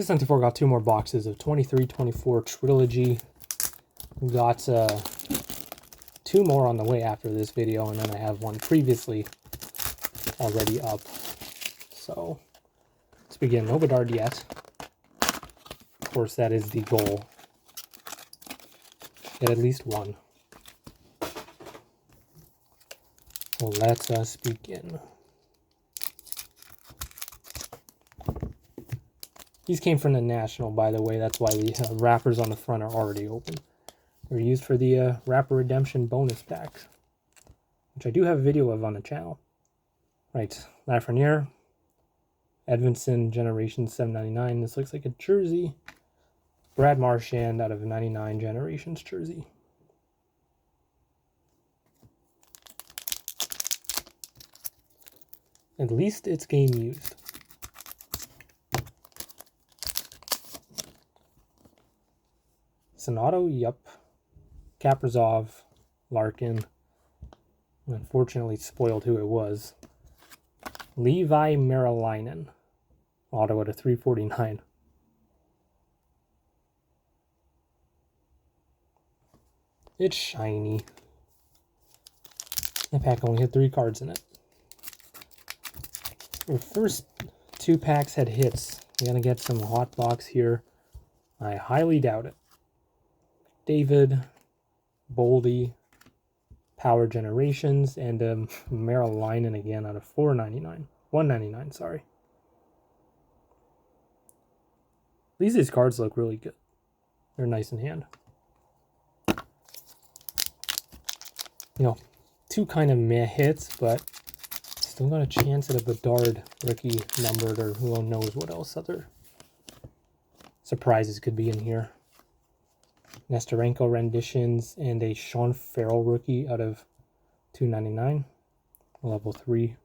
This got 2 more boxes of 23-24 Trilogy. Got 2 more on the way after this video, and then I have one previously already up. So let's begin. No Bedard yet. Of course, that is the goal. Get at least one. Well, let us begin. These came from the National, by the way. That's why the wrappers on the front are already open. They're used for the Rapper Redemption bonus pack, which I do have a video of on the channel. Right, Lafreniere, Edvinson, Generation 799. This looks like a jersey. Brad Marchand out of 99 Generations jersey. At least it's game used. Sonato, yup. Kaprizov, Larkin. Unfortunately spoiled who it was. Levi Marilainen. Auto at a 349. It's shiny. The pack only had 3 cards in it. The first 2 packs had hits. We're going to get some hot box here. I highly doubt it. David, Boldy, Power Generations, and Marilainen again out of 499. 199, sorry. These cards look really good. They're nice in hand. You know, 2 kind of meh hits, but still got a chance at a Bedard rookie numbered, or who knows what else other surprises could be in here. Nestorenko renditions and a Sean Farrell rookie out of 299, level 3.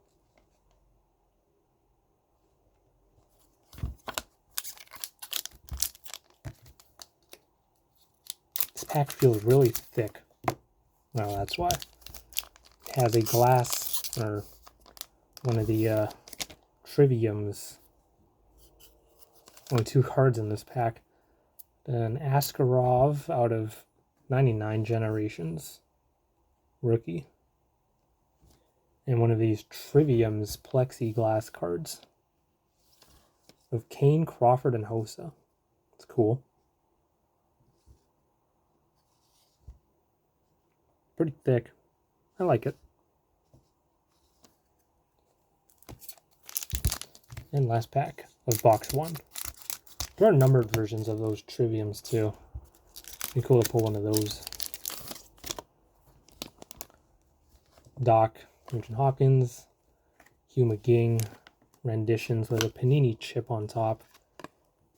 This pack feels really thick. Well, that's why. It has a glass, or one of the Triviums. Only 2 cards in this pack. An Askarov out of 99 Generations rookie. And one of these Trivium's plexiglass cards of Kane, Crawford, and Hossa. It's cool. Pretty thick. I like it. And last pack of box 1. There are numbered versions of those Triviums too. Be cool to pull one of those. Doc, Nugent Hopkins, Hugh McGing, renditions with a Panini chip on top,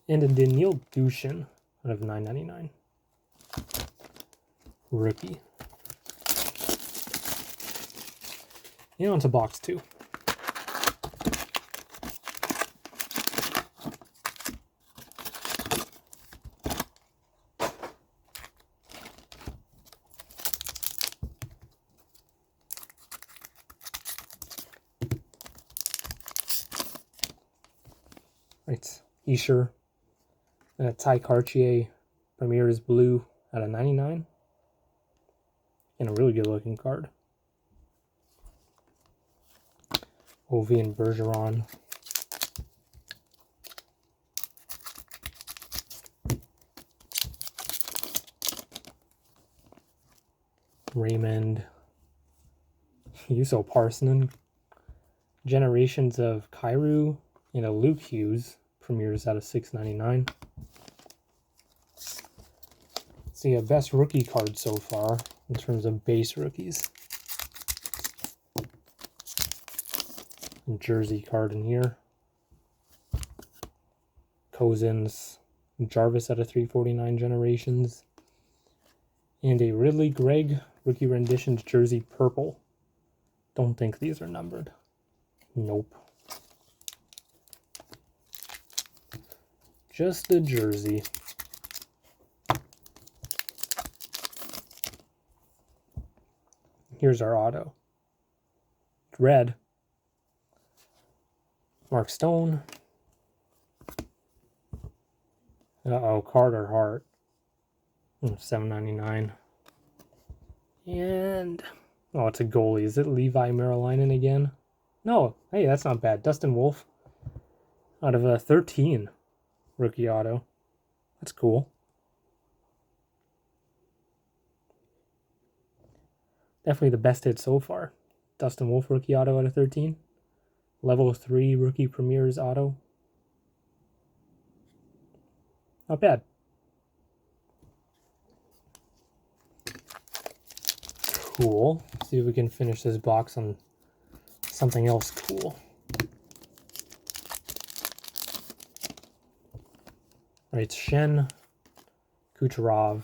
and a Daniil Dushin out of 999. Rookie. And on to box 2. Right, Escher, and a Ty Cartier Premier's Blue out of 99. And a really good looking card. Ovi and Bergeron. Raymond. Yuso Parsonen. Generations of Kyrou. And a Luke Hughes, premieres out of 699. See a best rookie card so far in terms of base rookies. Jersey card in here. Cousins, Jarvis out of 349 Generations. And a Ridley Gregg rookie renditions jersey purple. Don't think these are numbered. Nope. Just the jersey. Here's our auto. Red. Mark Stone. Uh-oh, Carter Hart. $7.99. And... oh, it's a goalie. Is it Levi Merrillainen again? No. Hey, that's not bad. Dustin Wolf. Out of a 13. Rookie auto. That's cool. Definitely the best hit so far. Dustin Wolf rookie auto out of 13. Level 3 rookie premieres auto. Not bad. Cool. See if we can finish this box on something else cool. Right, it's Shen, Kucherov,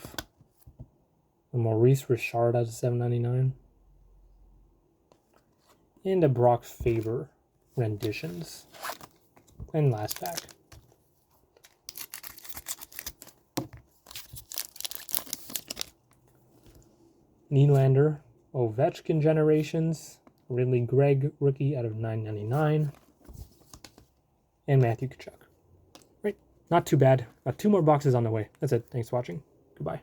a Maurice Richard out of $7.99, and a Brock Faber renditions. And last pack. Nylander, Ovechkin Generations, Ridley Gregg rookie out of $9.99, and Matthew Tkachuk. Right, not too bad. Got 2 more boxes on the way. That's it. Thanks for watching. Goodbye.